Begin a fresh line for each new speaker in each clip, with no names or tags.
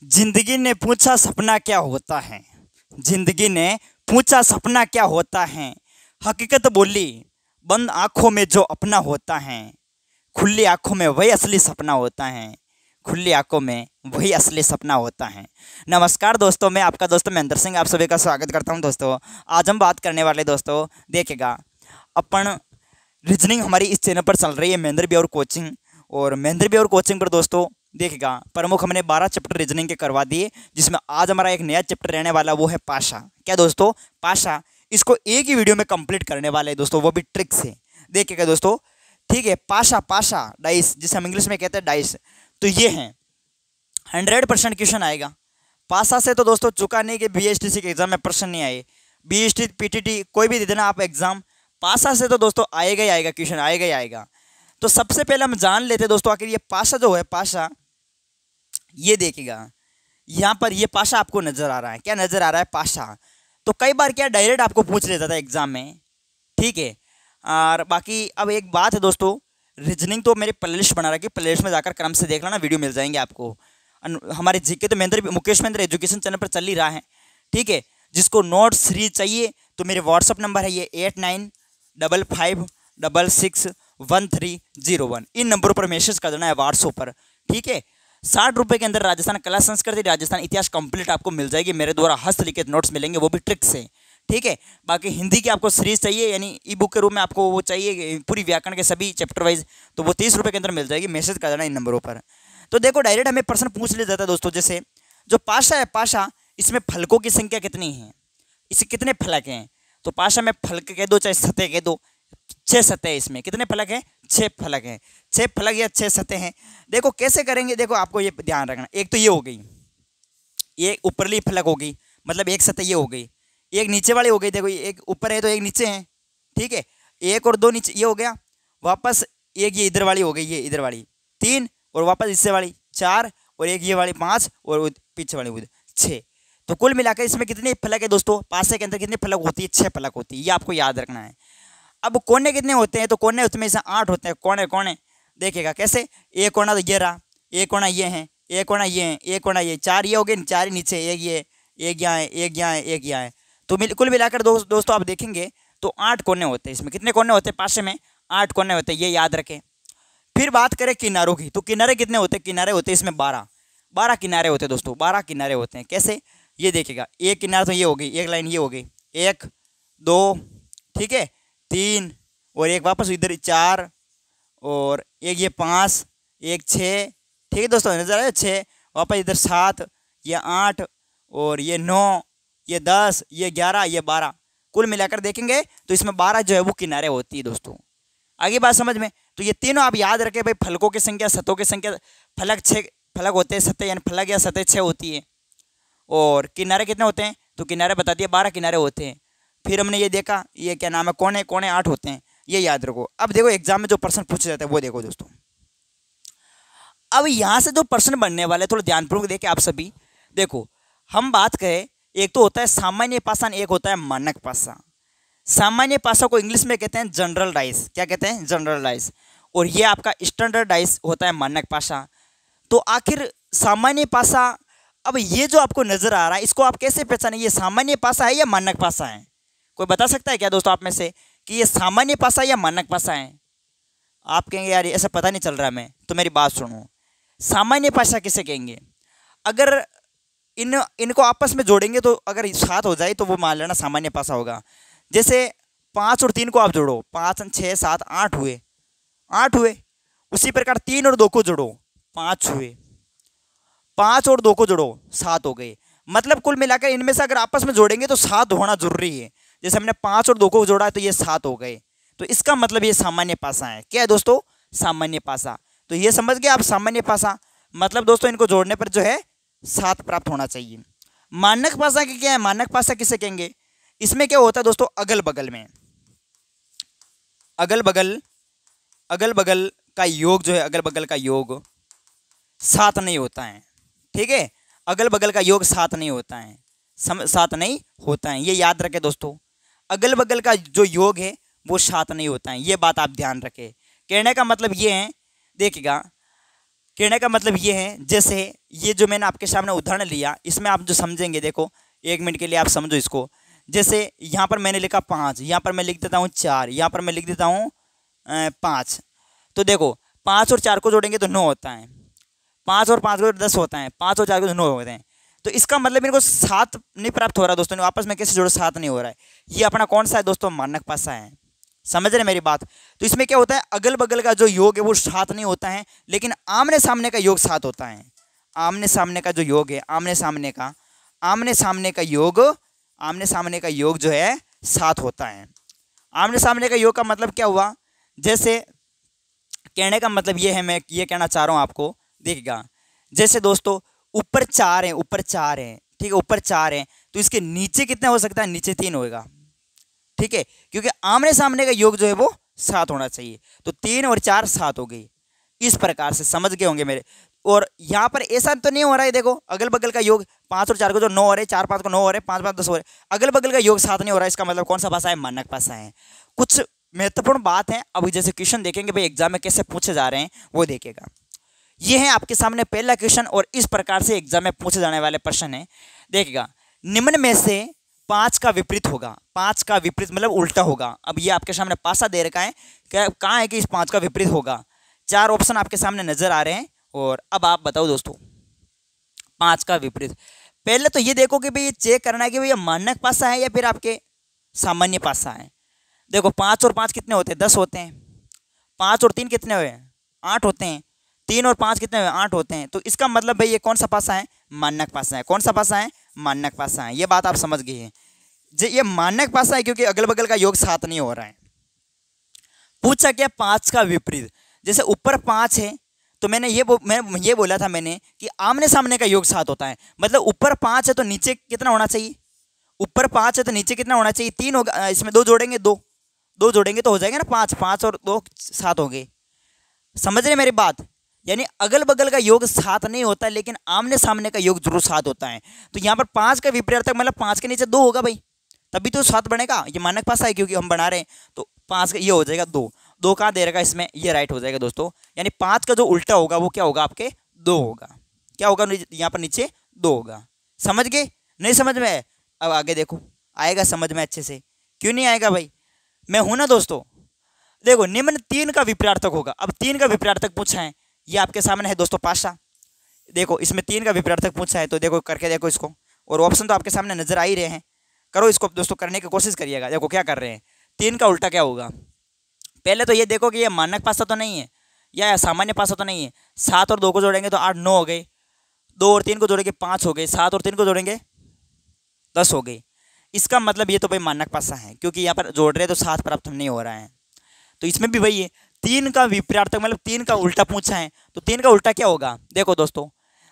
जिंदगी ने पूछा सपना क्या होता है। जिंदगी ने पूछा सपना क्या होता है। हकीकत बोली बंद आंखों में जो अपना होता है। खुली आंखों में वही असली सपना होता है। खुली आंखों में वही असली सपना होता है। नमस्कार दोस्तों, मैं आपका दोस्त महेंद्र सिंह आप सभी का स्वागत करता हूं। दोस्तों आज हम बात करने वाले दोस्तों देखिएगा अपन रीजनिंग हमारी इस चैनल पर चल रही है महेंद्र बिहार कोचिंग। और महेंद्र बिहार कोचिंग पर दोस्तों देखिएगा प्रमुख हमने 12 चैप्टर रीजनिंग के करवा दिए, जिसमें आज हमारा एक नया चैप्टर रहने वाला वो है पाशा। क्या दोस्तों? पाशा। इसको एक ही वीडियो में कंप्लीट करने वाले हैं दोस्तों, वो भी ट्रिक से। देखिएगा दोस्तों, ठीक है। पाशा पाशा डाइस, जिसे हम इंग्लिश में कहते हैं डाइस, तो ये है 100% क्वेश्चन आएगा। पाशा से तो दोस्तों चुका नहीं कि BSTC के एग्जाम में प्रश्न नहीं आए। BST PTT कोई भी दे देना आप एग्जाम, पाशा से तो दोस्तों आएगा ही आएगा, क्वेश्चन आएगा ही आएगा। तो सबसे पहले हम जान लेते हैं दोस्तों आखिर ये पाशा जो है, पाशा ये देखिएगा यहाँ पर ये पाशा आपको नजर आ रहा है। क्या नजर आ रहा है? पाशा। तो कई बार क्या डायरेक्ट आपको पूछ लेता था एग्जाम में, ठीक है। और बाकी अब एक बात है दोस्तों, रीजनिंग तो मेरी प्लेलिस्ट बना रखी, प्लेलिस्ट में जाकर क्रम से देख लेना, वीडियो मिल जाएंगे आपको। हमारे जीके तो मुकेश महेंद्र एजुकेशन चैनल पर चल ही रहा है, ठीक है। जिसको नोट्स सीरीज चाहिए तो मेरे व्हाट्सअप नंबर है ये 8955661301। इन नंबरों पर मैसेज कर देना है व्हाट्सएप पर, ठीक है। 60 रुपये के अंदर राजस्थान कला संस्कृति, राजस्थान इतिहास कंप्लीट आपको मिल जाएगी। मेरे द्वारा हस्तलिखित नोट्स मिलेंगे, वो भी ट्रिक से, ठीक है। बाकी हिंदी की आपको सीरीज चाहिए, यानी ई बुक के रूप में आपको वो चाहिए पूरी व्याकरण के सभी चैप्टर वाइज, तो वो 30 रुपये के अंदर मिल जाएगी। मैसेज कर देना इन नंबरों पर। तो देखो डायरेक्ट हमें प्रश्न पूछ लिया जाता है दोस्तों, जैसे जो पाशा है, पाशा इसमें फलकों की संख्या कितनी है, इसे कितने फलक हैं। तो पाशा में फलक कह दो चाहे सतह कह दो, 6 सतह। इसमें कितने फलक हैं? 6 फलक हैं। 6 फलक या 6 सतह हैं। देखो कैसे करेंगे, देखो आपको ये ध्यान रखना। एक तो ये हो गई, ये ऊपरली फलक हो गई, मतलब एक सतह ये हो गई। एक नीचे वाली हो गई, देखो एक ऊपर है तो एक नीचे है, ठीक है। एक और दो नीचे ये हो गया, वापस एक ये इधर वाली हो गई, ये इधर वाली 3, और वापस इससे वाली 4, और एक ये वाली 5, और पीछे वाली 6। तो कुल मिलाकर इसमें कितने फलक है दोस्तों? पाशे के अंदर कितने फलक होती है? 6 फलक होती है, ये आपको याद रखना है। अब कोने कितने होते हैं? तो कोने उसमें से 8 होते हैं। कोने कोने देखिएगा कैसे, एक कोना तो ये रहा, एक कोना ये है, एक कोना ये है, एक कोना ये, 4 ये हो गए, 4 नीचे, एक ये, एक यहाँ है, एक यहाँ है, एक यहाँ है। तो कुल मिलाकर दोस्तों आप देखेंगे तो 8 कोने होते हैं। इसमें कितने कोने होते हैं? पाशे में 8 कोने होते हैं, ये याद रखें। फिर बात करें किनारों की, तो किनारे कितने होते हैं? किनारे होते हैं इसमें 12 किनारे होते हैं दोस्तों, 12 किनारे होते हैं। कैसे? ये देखिएगा, एक किनारा तो ये हो गई, एक लाइन ये हो गई, 1 2, ठीक है, 3, और एक वापस इधर 4, और एक ये 5, एक 6, ठीक है दोस्तों, नजर आया 6, वापस इधर 7, ये 8, और ये 9, ये 10, ये 11, ये 12। कुल मिलाकर देखेंगे तो इसमें 12 जो है वो किनारे होती है दोस्तों। आगे बात समझ में? तो ये तीनों आप याद रखें भाई, फलकों की संख्या, सतहों की संख्या। फलक 6 फलक होते हैं, सतह यानी फलक या सतह 6 होती है। और किनारे कितने होते हैं? तो किनारे बता दिए 12 किनारे होते हैं। फिर हमने ये देखा, ये क्या नाम है, कोने, कोने 8 होते हैं, ये याद रखो। अब देखो एग्जाम में जो प्रश्न पूछे जाते हैं वो देखो दोस्तों। अब यहाँ से जो प्रश्न बनने वाले थोड़ा ध्यानपूर्वक देखें आप सभी। देखो हम बात करें, एक तो होता है सामान्य पासा, एक होता है मानक पासा। सामान्य पासा को इंग्लिश में कहते हैं जनरल डाइस। क्या कहते हैं? General dice. और ये आपका स्टैंडर्ड डाइस होता है मानक पासा। तो आखिर सामान्य पासा, अब ये जो आपको नजर आ रहा है इसको आप कैसे पहचानें, ये सामान्य पासा है या मानक पासा है? कोई बता सकता है क्या दोस्तों आप में से कि ये सामान्य पासा या मानक पासा है? आप कहेंगे यार ऐसा पता नहीं चल रहा मैं, तो मेरी बात सुनो। सामान्य पासा किसे कहेंगे? अगर इनको आपस में जोड़ेंगे तो अगर 7 हो जाए तो वो मान लेना सामान्य पासा होगा। जैसे 5 और 3 को आप जोड़ो, 5 6 7 8 हुए, 8 हुए। उसी प्रकार 3 और 2 को जोड़ो, 5 हुए। 5 और 2 को जोड़ो, 7 हो गए। मतलब कुल मिलाकर इनमें से अगर आपस में जोड़ेंगे तो 7 होना जरूरी है। जैसे हमने 5 और 2 को जोड़ा तो ये 7 हो गए, तो इसका मतलब ये सामान्य पासा है। क्या है दोस्तों? सामान्य पासा। तो ये समझ गए आप, सामान्य पासा मतलब दोस्तों इनको जोड़ने पर जो है 7 प्राप्त होना चाहिए। मानक पासा की क्या है? मानक पासा किसे कहेंगे? इसमें क्या होता है दोस्तों, अगल बगल में, अगल बगल का योग जो है, अगल बगल का योग 7 नहीं होता है, ठीक है। अगल बगल का योग 7 नहीं होता है, 7 नहीं होता है, ये याद रखें दोस्तों। अगल बगल का जो योग है वो 7 नहीं होता है, ये बात आप ध्यान रखें। कहने का मतलब ये है, देखिएगा कहने का मतलब ये है, जैसे ये जो मैंने आपके सामने उदाहरण लिया, इसमें आप जो समझेंगे, देखो 1 मिनट के लिए आप समझो इसको। जैसे यहाँ पर मैंने लिखा 5, यहाँ पर मैं लिख देता हूँ 4, यहाँ पर मैं लिख देता हूँ 5। तो देखो 5 और 4 को जोड़ेंगे तो 9 होता है, 5 और 5 को 10 होता है, 5 और 4 को 9 होते हैं। तो इसका मतलब मेरे को 7 नहीं प्राप्त हो रहा दोस्तों, आपस में कैसे जोड़ो, 7 नहीं हो रहा है। ये अपना कौन सा है दोस्तों, मानक पासा है। समझ रहे मेरी बात। तो इसमें क्या होता है, अगल बगल का जो योग है वो 7 नहीं होता है, लेकिन आमने सामने का योग 7 होता है। आमने सामने का जो योग है, आमने सामने का योग जो है 7 होता है। आमने सामने का योग का मतलब क्या हुआ, जैसे कहने का मतलब ये है, मैं ये कहना चाह रहा हूँ आपको, देखिएगा। जैसे दोस्तों ऊपर 4 है, ठीक है, ऊपर 4 है, तो इसके नीचे कितना हो सकता है, नीचे 3 होगा, ठीक है, क्योंकि आमने सामने का योग जो है वो 7 होना चाहिए। तो 3 और 4 7 हो गई। इस प्रकार से समझ गए होंगे मेरे। और यहाँ पर ऐसा तो नहीं हो रहा है, देखो अगल बगल का योग 5 और 4 को जो 9 हो रहे, 4 5 को 9 हो रहे, 5 5 10 हो रहे, अगल बगल का योग 7 नहीं हो रहा है। इसका मतलब कौन सा भाषा है, मानक भाषा है। कुछ महत्वपूर्ण बात है, अभी जैसे क्वेश्चन देखेंगे भाई एग्जाम में कैसे पूछे जा रहे हैं वो देखेगा। ये है आपके सामने पहला क्वेश्चन, और इस प्रकार से एग्जाम में पूछे जाने वाले प्रश्न है। देखिएगा, निम्न में से 5 का विपरीत होगा। 5 का विपरीत मतलब उल्टा होगा। अब ये आपके सामने पासा दे रखा है, क्या कहाँ है कि इस 5 का विपरीत होगा। 4 ऑप्शन आपके सामने नजर आ रहे हैं, और अब आप बताओ दोस्तों 5 का विपरीत। पहले तो ये देखो कि भाई ये चेक करना है कि भाई ये मानक पासा है या फिर आपके सामान्य पासा है। देखो 5 और 5 कितने होते हैं, 10 होते हैं। 5 और 3 कितने हुए, 8 होते हैं। 3 और 5 कितने हुए, 8 होते हैं। तो इसका मतलब भाई ये कौन सा पासा है, मानक पासा है। कौन सा पासा है, मानक पासा है। ये बात आप समझ गए हैं। ये मानक पासा है क्योंकि अगल बगल का योग 7 नहीं हो रहा है। पूछा क्या, 5 का विपरीत। जैसे ऊपर 5 है, तो मैं ये बोला था मैंने कि आमने सामने का योग 7 होता है। मतलब ऊपर 5 है तो नीचे कितना होना चाहिए, ऊपर 5 है तो नीचे कितना होना चाहिए, 3 होगा। इसमें 2 जोड़ेंगे, 2 जोड़ेंगे तो हो जाएगा ना 5, 5 और 2 7 हो गए। समझ रहे मेरी बात। यानी अगल बगल का योग 7 नहीं होता, लेकिन आमने सामने का योग जरूर 7 होता है। तो यहाँ पर 5 का विपरीत मतलब 5 के नीचे 2 होगा भाई, तभी तो 7 बनेगा। ये मानक पासा है क्योंकि हम बना रहे हैं। तो 5 का ये हो जाएगा 2 कहाँ दे रखा है इसमें, ये राइट हो जाएगा दोस्तों। यानी 5 का जो उल्टा होगा वो क्या होगा, आपके 2 होगा। क्या होगा, यहाँ पर नीचे 2 होगा। समझ गए, नहीं समझ में? अब आगे देखो, आएगा समझ में अच्छे से। क्यों नहीं आएगा भाई, मैं हूं ना दोस्तों। देखो निम्न 3 का विपरीतार्थक होगा। अब 3 का विपरीतार्थक पूछा है, ये आपके सामने है दोस्तों पासा। देखो इसमें 3 का विपरीतार्थक पूछा है, तो देखो करके देखो इसको, और ऑप्शन तो आपके सामने नजर आ ही रहे हैं। करो इसको दोस्तों, करने की कोशिश करिएगा। देखो क्या कर रहे हैं, 3 का उल्टा क्या होगा। पहले तो ये देखो कि ये मानक पासा तो नहीं है या सामान्य पासा तो नहीं है। 7 और 2 को जोड़ेंगे तो 8 9 हो गए, 2 और 3 को जोड़ेंगे 5 हो गए, 7 और 3 को जोड़ेंगे 10 हो गई। इसका मतलब ये तो भाई मानक पासा है, क्योंकि यहाँ पर जोड़ रहे तो 7 प्राप्त नहीं हो रहा है। तो इसमें भी वही है, 3 का विपरीतार्थक मतलब 3 का उल्टा पूछा है। तो 3 का उल्टा क्या होगा, देखो दोस्तों,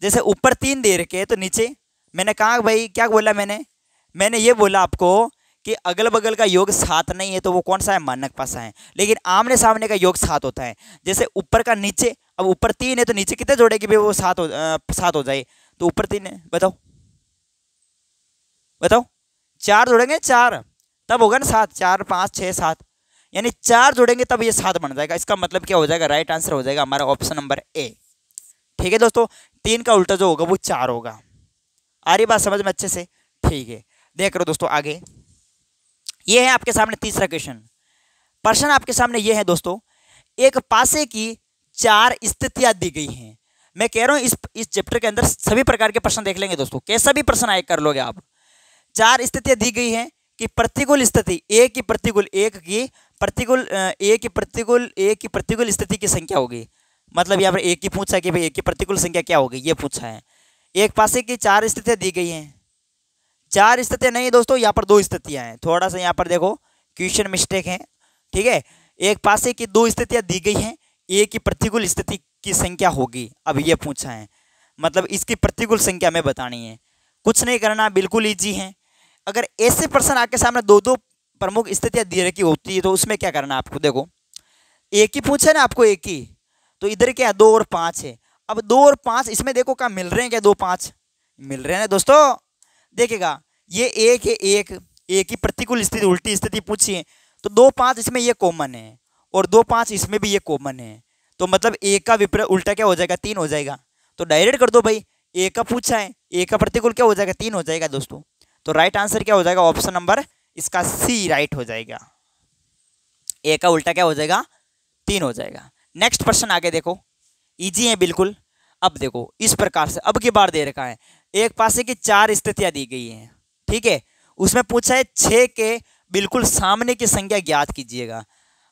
जैसे ऊपर 3 दे रखे तो नीचे मैंने कहा भाई, क्या बोला मैंने ये बोला आपको कि अगल बगल का योग 7 नहीं है, तो वो कौन सा है, मानक पासा है। लेकिन आमने सामने का योग 7 होता है। जैसे ऊपर का नीचे, अब ऊपर 3 है तो नीचे कितने जोड़ेगी भाई, वो 7 हो जाए। तो ऊपर 3 है, बताओ 4 जोड़ेंगे, 4 तब होगा ना 7, 4 5 6 7, यानी 4 जोड़ेंगे तब ये 7 बन जाएगा। इसका मतलब क्या हो जाएगा, राइट आंसर हो जाएगा हमारा ऑप्शन नंबर ए। ठीक है दोस्तों, 3 का उल्टा जो होगा वो 4 होगा। आ रही बात समझ में अच्छे से, ठीक है। देख रहे हो दोस्तों आगे, ये है आपके सामने तीसरा क्वेश्चन। प्रश्न आपके सामने ये है दोस्तों, एक पासे की 4 स्थितियां दी गई हैं। मैं कह रहा हूं इस चैप्टर के अंदर सभी प्रकार के प्रश्न देख लेंगे दोस्तों, कैसा भी प्रश्न आए कर लोगे आप। 4 स्थितियां दी गई हैं कि प्रतिकूल स्थिति एक की प्रतिकूल स्थिति की संख्या होगी। मतलब यहाँ पर एक की पूछा कि भाई एक की प्रतिकूल संख्या क्या होगी, ये पूछा है। एक पासे की 4 स्थितियां दी गई हैं। 4 स्थितियां नहीं दोस्तों, यहाँ पर 2 स्थितियां हैं। थोड़ा सा यहाँ पर देखो क्वेश्चन मिस्टेक है, ठीक है। एक पासे की 2 स्थितियां दी गई हैं, एक की प्रतिकूल स्थिति की संख्या होगी। अब ये पूछा है, मतलब इसकी प्रतिकूल संख्या में बतानी है। कुछ नहीं करना, बिल्कुल ईजी है। अगर ऐसे प्रश्न आपके सामने 2 प्रमुख स्थितियां दी रखी होती है तो उसमें क्या करना आपको, देखो एक ही पूछा ना आपको, एक ही, तो इधर क्या 2 और 5 है। अब 2 और 5 इसमें देखो क्या मिल रहे हैं, क्या 2 5 मिल रहे हैं ना दोस्तों। देखिएगा ये एक है, एक ही प्रतिकूल स्थिति उल्टी स्थिति पूछी है, तो 2 5 इसमें ये कॉमन है और 2 5 इसमें भी ये कॉमन है। तो मतलब ए का विपरीत उल्टा क्या हो जाएगा, 3 हो जाएगा। तो डायरेक्ट कर दो भाई, ए का पूछा है, ए का प्रतिकूल क्या हो जाएगा, 3 हो जाएगा दोस्तों। तो राइट आंसर क्या हो जाएगा, ऑप्शन नंबर इसका सी राइट हो जाएगा। ए का उल्टा क्या हो जाएगा, 3 हो जाएगा। नेक्स्ट प्रश्न आगे देखो, इजी है बिल्कुल। अब देखो इस प्रकार से, अब की बार दे रखा है एक पासे की 4 स्थितियां दी गई हैं, ठीक है। उसमें पूछा है 6 के बिल्कुल सामने की संख्या ज्ञात कीजिएगा।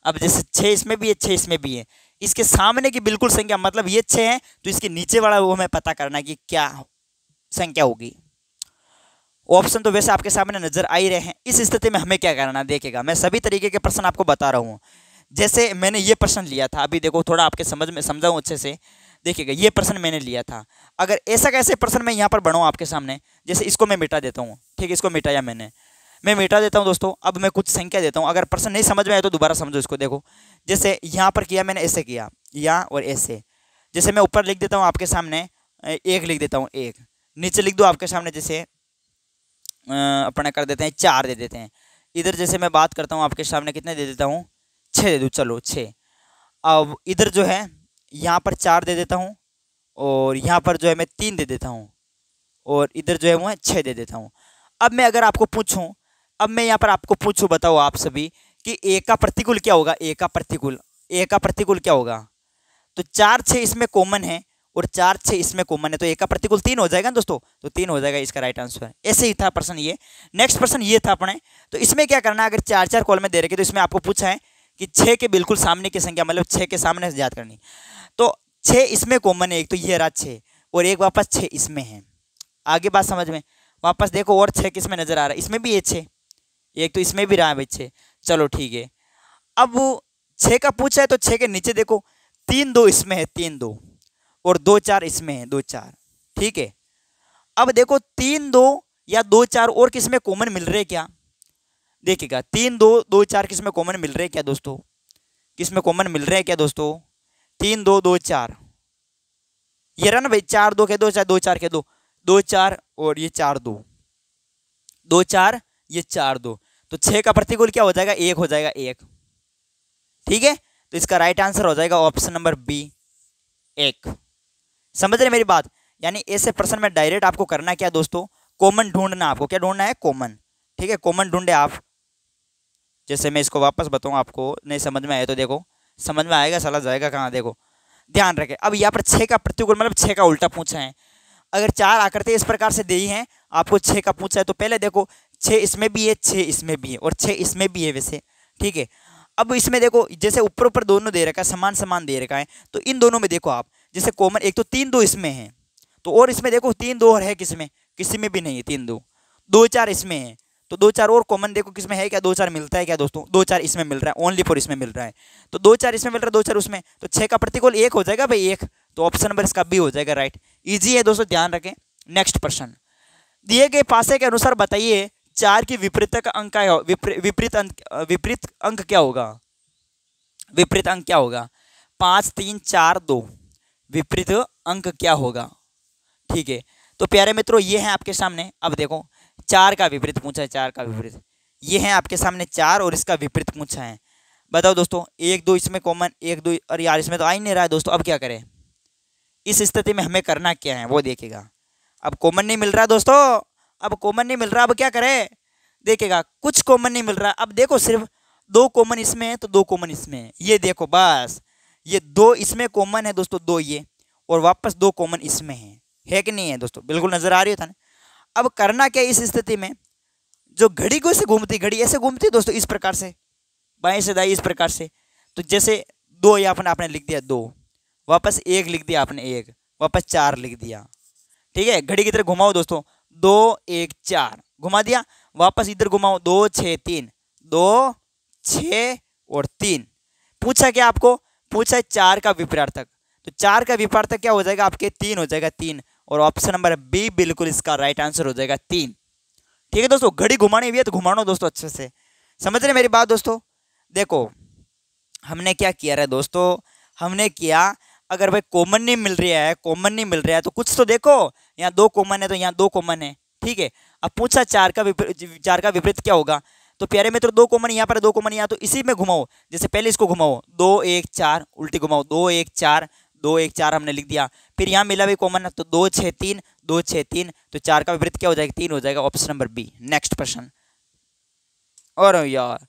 अब जैसे 6 इसमें भी है, 6 इसमें भी है, इसके सामने की बिल्कुल संख्या मतलब ये 6 है, तो इसके नीचे वाला वो हमें पता करना है कि क्या संख्या होगी। ऑप्शन तो वैसे आपके सामने नजर आ ही रहे हैं। इस स्थिति में हमें क्या करना, देखेगा मैं सभी तरीके के प्रश्न आपको बता रहा हूँ। जैसे मैंने ये प्रश्न लिया था, अभी देखो थोड़ा आपके समझ में समझाऊं अच्छे से, देखिएगा ये प्रश्न मैंने लिया था। अगर ऐसा कैसे प्रश्न मैं यहाँ पर बनाऊँ आपके सामने, जैसे इसको मैं मिटा देता हूँ, ठीक है, इसको मिटाया मैं मिटा देता हूँ दोस्तों। अब मैं कुछ संख्या देता हूँ, अगर प्रश्न नहीं समझ में आए तो दोबारा समझो इसको। देखो जैसे यहाँ पर किया मैंने, ऐसे किया यहाँ और ऐसे, जैसे मैं ऊपर लिख देता हूँ आपके सामने 1 लिख देता हूँ, 1 नीचे लिख दो आपके सामने, जैसे अपना कर देते हैं 4 दे देते हैं। इधर जैसे मैं बात करता हूँ आपके सामने, कितने दे देता हूँ, 6 दे दूँ, चलो 6। अब इधर जो है यहाँ पर 4 दे देता हूँ, और यहाँ पर जो है मैं 3 दे देता हूँ, और इधर जो है वो 6 दे देता हूँ। अब मैं अगर आपको पूछूं, अब मैं यहाँ पर आपको पूछूं, बताओ आप सभी कि ए का प्रतिकूल क्या होगा, ए का प्रतिकूल क्या होगा। तो 4 6 इसमें कॉमन है और 4 6 इसमें कॉमन है, तो ए का प्रतिकूल 3 हो जाएगा ना दोस्तों, तो 3 हो जाएगा इसका राइट आंसर। ऐसे ही था प्रश्न ये। नेक्स्ट प्रश्न ये था अपने, तो इसमें क्या करना है, अगर 4 4 कॉलम दे रखे तो इसमें आपको पूछा है कि 6 के बिल्कुल सामने की संख्या, मतलब 6 के सामने से याद करनी। तो 6 इसमें कॉमन है एक, तो ये रहा 6, और एक वापस 6 इसमें है। आगे बात समझ में, वापस देखो और 6 किसमें नजर आ रहा है, इसमें भी है 6, एक तो इसमें भी रहा है भाई 6, चलो ठीक है। अब वो 6 का पूछा है, तो 6 के नीचे देखो 3 2 इसमें है, 3 2, और 2 4 इसमें है, 2 4, ठीक है। अब देखो 3 2 या 2 4 और किसमें कॉमन मिल रहे क्या, देखिएगा 3 2 2 4 किसमें कॉमन मिल रहे क्या दोस्तों, किसमें कॉमन मिल रहे हैं क्या दोस्तों, 3 2 2 4, ये रहा ना भाई, 4 2 के 2 4 2 4 के 2 2 4, और ये 4 2 2 4, ये 4 2, तो 6 का प्रतिकूल क्या हो जाएगा, 1 हो जाएगा, 1, ठीक है। तो इसका राइट आंसर हो जाएगा ऑप्शन नंबर बी 1। समझ रहे मेरी बात, यानी ऐसे प्रश्न में डायरेक्ट आपको करना क्या दोस्तों, कॉमन ढूंढना, आपको क्या ढूंढना है, कॉमन, ठीक है, कॉमन ढूंढे आप। जैसे मैं इसको वापस बताऊं, आपको नहीं समझ में आया तो देखो समझ में आएगा, चला जाएगा कहाँ, देखो ध्यान रखें। अब यहाँ पर 6 का प्रतिकूल मतलब 6 का उल्टा पूछा है। अगर 4 आकृति इस प्रकार से दी हैं, आपको 6 का पूछा है, तो पहले देखो 6 इसमें भी है, 6 इसमें भी है, और 6 इसमें भी है वैसे, ठीक है। अब इसमें देखो जैसे ऊपर ऊपर दोनों दे रखा है, समान समान दे रखा है, तो इन दोनों में देखो आप, जैसे कॉमन एक तो 3 2 इसमें है, तो और इसमें देखो 3 2 और है किसमें, किसी में भी नहीं है 3 2, 2 4 इसमें है, तो 2 4 और कॉमन देखो किसमें है क्या, 2 4 मिलता है क्या दोस्तों, 2 4 इसमें मिल रहा है, ओनली फॉर इसमें मिल रहा है, तो 2 4 इसमें मिल रहा है, 2 4 उसमें, तो 6 का प्रतिकूल 1 हो जाएगा भाई, 1, तो ऑप्शन नंबर इसका बी हो जाएगा राइट। इजी है दोस्तों, ध्यान रखें। नेक्स्ट प्रश्न, दिए गए पासे के अनुसार बताइए 4 की विपरीत अंक क्या हो, विपरीत अंक क्या होगा, विपरीत अंक क्या होगा, 5 3 4 2, विपरीत अंक क्या होगा, ठीक है। तो प्यारे मित्रों ये है आपके सामने, अब देखो 4 का विपरीत पूछा है, 4 का विपरीत, ये है आपके सामने 4 और इसका विपरीत पूछा है। बताओ दोस्तों 1 2 इसमें कॉमन, 1 2, और यार इसमें तो आ ही नहीं रहा है दोस्तों, अब क्या करें, इस स्थिति में हमें करना क्या है वो देखिएगा। अब कॉमन नहीं मिल रहा दोस्तों, अब कॉमन नहीं मिल रहा, अब क्या करें, देखिएगा कुछ कॉमन नहीं मिल रहा। अब देखो सिर्फ 2 कॉमन इसमें है, तो 2 कॉमन इसमें है, ये देखो बस, ये 2 इसमें कॉमन है दोस्तों, 2 ये, और वापस 2 कॉमन इसमें है कि नहीं है दोस्तों, बिल्कुल नजर आ रही था ना। अब करना क्या इस स्थिति में, जो घड़ी को ऐसे घूमती, घड़ी ऐसे घूमती है दोस्तों इस प्रकार से, बाएं से दाएं इस प्रकार से, तो जैसे 2 या आपने लिख दिया 2, वापस 1 लिख दिया आपने 1, वापस 4 लिख दिया, ठीक है। घड़ी की तरह घुमाओ दोस्तों, 2 1 4 घुमा दिया, वापस इधर घुमाओ 2 6 3, 2 6 और 3। पूछा क्या आपको, पूछा है 4 का विपरीतार्थक, तो 4 का विपरीतार्थक क्या हो जाएगा आपके, 3 हो जाएगा, 3, और ऑप्शन नंबर बी बिल्कुल इसका राइट आंसर हो जाएगा 3, ठीक है दोस्तों। घड़ी घुमानी भी है तो घुमानो दोस्तों अच्छे से, समझ रहे मेरी बात दोस्तों। देखो हमने क्या किया है दोस्तों, हमने किया, अगर भाई कॉमन नहीं मिल रहा है, कॉमन नहीं मिल रहा है तो कुछ तो देखो, यहाँ 2 कॉमन है तो यहाँ 2 कॉमन है, ठीक है। अब पूछा 4 का विपरीत क्या होगा, तो प्यारे मित्र 2 कॉमन यहाँ पर 2 कॉमन यहाँ, तो इसी में घुमाओ। जैसे पहले इसको घुमाओ 2 1 4, उल्टी घुमाओ 2 1 4 2 1 4 हमने लिख दिया। फिर यहाँ मिला भी कॉमन, तो 2 6 3 2 6 3, तो 4 का विपरीत क्या हो जाएगा 3 हो जाएगा। Option number B. नेक्स्ट प्रश्न। और यार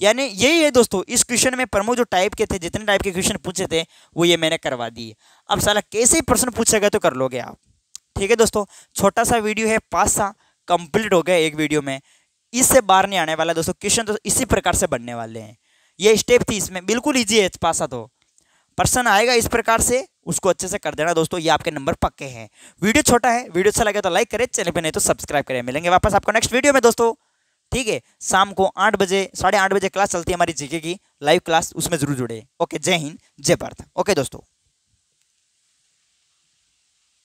यानी यही है दोस्तों, इस क्वेश्चन में प्रमुख जो टाइप के थे, जितने टाइप के क्वेश्चन पूछे थे वो ये मैंने करवा दिए। अब साला कैसे प्रश्न पूछेगा तो कर लोगे आप। ठीक है दोस्तों, छोटा सा वीडियो है, 5 सा कंप्लीट हो गया एक वीडियो में। इससे बाहर नहीं आने वाला दोस्तों, क्वेश्चन तो इसी प्रकार से बनने वाले हैं। ये स्टेप थी, इसमें बिल्कुल ईजी है। 5 सा तो प्रश्न आएगा इस प्रकार से, उसको अच्छे से कर देना दोस्तों, ये आपके नंबर पक्के हैं। वीडियो छोटा है, वीडियो अच्छा लगे तो लाइक करें, चैनल पे नहीं तो सब्सक्राइब करें। मिलेंगे वापस आपको नेक्स्ट वीडियो में दोस्तों। ठीक है, शाम को 8 बजे 8:30 बजे क्लास चलती है हमारी जीके की लाइव क्लास, उसमें जरूर जुड़े। ओके, जय हिंद जय भारत। ओके दोस्तों।